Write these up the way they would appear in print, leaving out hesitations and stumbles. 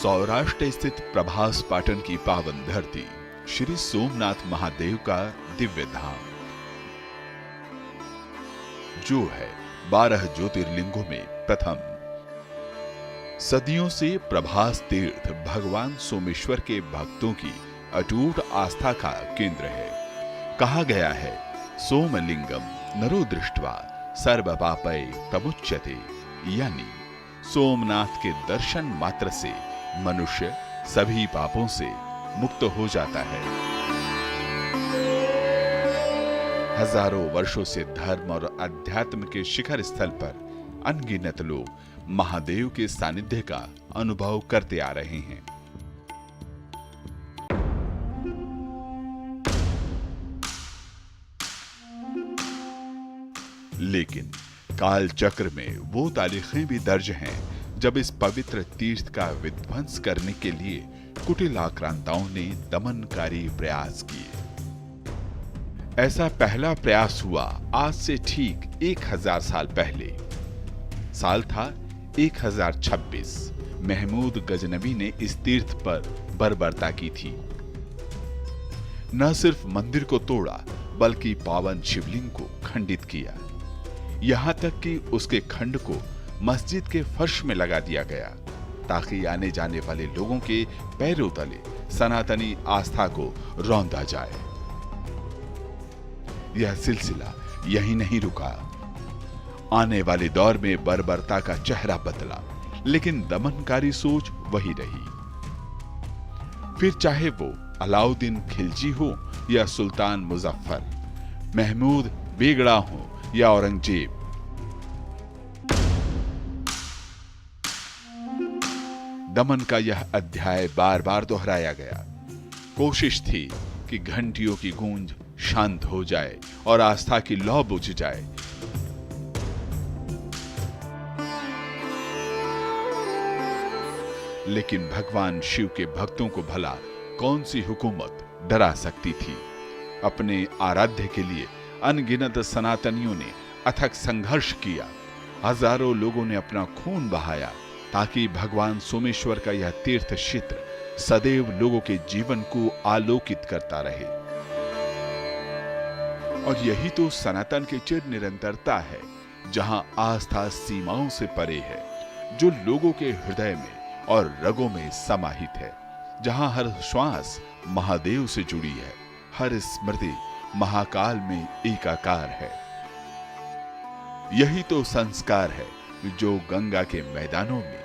सौराष्ट्र स्थित प्रभास पाटन की पावन धरती श्री सोमनाथ महादेव का दिव्य धाम, जो है 12 ज्योतिर्लिंगों में प्रथम। सदियों से प्रभास तीर्थ भगवान सोमेश्वर के भक्तों की अटूट आस्था का केंद्र है। कहा गया है, सोमलिंगम नरो दृष्ट्वा सर्व पापै प्रमुच्यते, यानी सोमनाथ के दर्शन मात्र से मनुष्य सभी पापों से मुक्त हो जाता है। हजारों वर्षों से धर्म और अध्यात्म के शिखर स्थल पर अनगिनत लोग महादेव के सानिध्य का अनुभव करते आ रहे हैं। लेकिन काल चक्र में वो तारीखें भी दर्ज हैं जब इस पवित्र तीर्थ का विध्वंस करने के लिए कुटिल आक्रांताओं ने दमनकारी प्रयास किए। ऐसा पहला प्रयास हुआ आज से ठीक 1000 साल पहले। साल था 1026। महमूद गजनवी ने इस तीर्थ पर बर्बरता की थी। न सिर्फ मंदिर को तोड़ा बल्कि पावन शिवलिंग को खंडित किया। यहां तक कि उसके खंड को मस्जिद के फर्श में लगा दिया गया ताकि आने जाने वाले लोगों के पैरों तले सनातनी आस्था को रौंदा जाए। यह सिलसिला यहीं नहीं रुका। आने वाले दौर में बर्बरता का चेहरा बदला, लेकिन दमनकारी सोच वही रही। फिर चाहे वो अलाउद्दीन खिलजी हो या सुल्तान मुजफ्फर, महमूद बेगड़ा हो या औरंगजेब, दमन का यह अध्याय बार बार दोहराया गया। कोशिश थी कि घंटियों की गूंज शांत हो जाए और आस्था की लौ बुझ जाए। लेकिन भगवान शिव के भक्तों को भला कौन सी हुकूमत डरा सकती थी। अपने आराध्य के लिए अनगिनत सनातनियों ने अथक संघर्ष किया। हजारों लोगों ने अपना खून बहाया ताकि भगवान सोमेश्वर का यह तीर्थ क्षेत्र सदैव लोगों के जीवन को आलोकित करता रहे। और यही तो सनातन की चिर निरंतरता है, जहां आस्था सीमाओं से परे है, जो लोगों के हृदय में और रगों में समाहित है, जहां हर श्वास महादेव से जुड़ी है, हर स्मृति महाकाल में एकाकार है। यही तो संस्कार है जो गंगा के मैदानों में,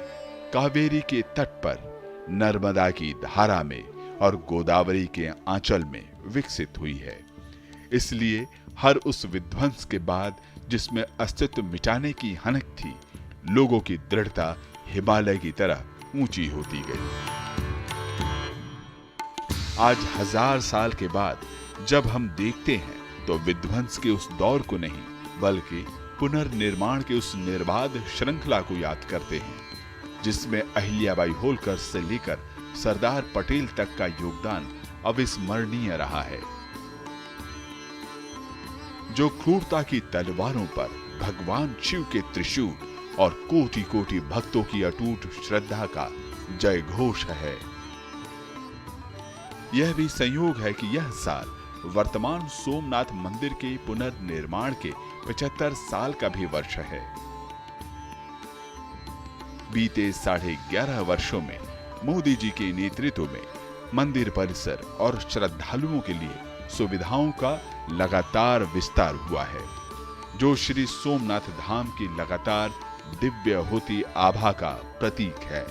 कावेरी के तट पर, नर्मदा की धारा में और गोदावरी के आंचल में विकसित हुई है। इसलिए हर उस विध्वंस के बाद जिसमें अस्तित्व मिटाने की हनक थी, लोगों की दृढ़ता हिमालय की तरह ऊंची होती गई। आज 1000 साल के बाद जब हम देखते हैं तो विध्वंस के उस दौर को नहीं बल्कि पुनर्निर्माण के उस निर्बाध श्रृंखला को याद करते हैं, जिसमें अहिल्याबाई होलकर से लेकर सरदार पटेल तक का योगदान अविस्मरणीय रहा है। जो क्रूरता की तलवारों पर भगवान शिव के त्रिशूल और कोटि कोटि भक्तों की अटूट श्रद्धा का जय घोष है। यह भी संयोग है कि यह साल वर्तमान सोमनाथ मंदिर के पुनर्निर्माण के 75 साल का भी वर्ष है। बीते 11.5 वर्षों में मोदी जी के नेतृत्व में मंदिर परिसर और श्रद्धालुओं के लिए सुविधाओं का लगातार विस्तार हुआ है, जो श्री सोमनाथ धाम की लगातार दिव्य होती आभा का प्रतीक है।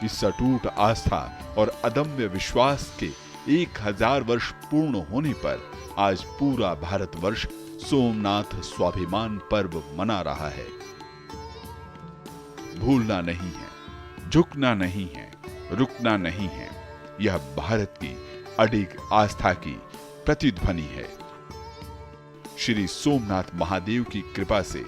इस अटूट आस्था और अदम्य विश्वास के 1000 वर्ष पूर्ण होने पर आज पूरा भारतवर्ष सोमनाथ स्वाभिमान पर्व मना रहा है। भूलना नहीं है, झुकना नहीं है, रुकना नहीं है। यह भारत की अडिग आस्था की प्रतिध्वनि है। श्री सोमनाथ महादेव की कृपा से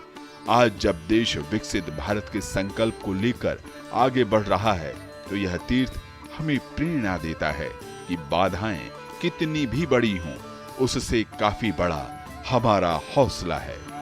आज जब देश विकसित भारत के संकल्प को लेकर आगे बढ़ रहा है, तो यह तीर्थ हमें प्रेरणा देता है कि बाधाएं कितनी भी बड़ी हों, उससे काफी बड़ा हमारा हौसला है।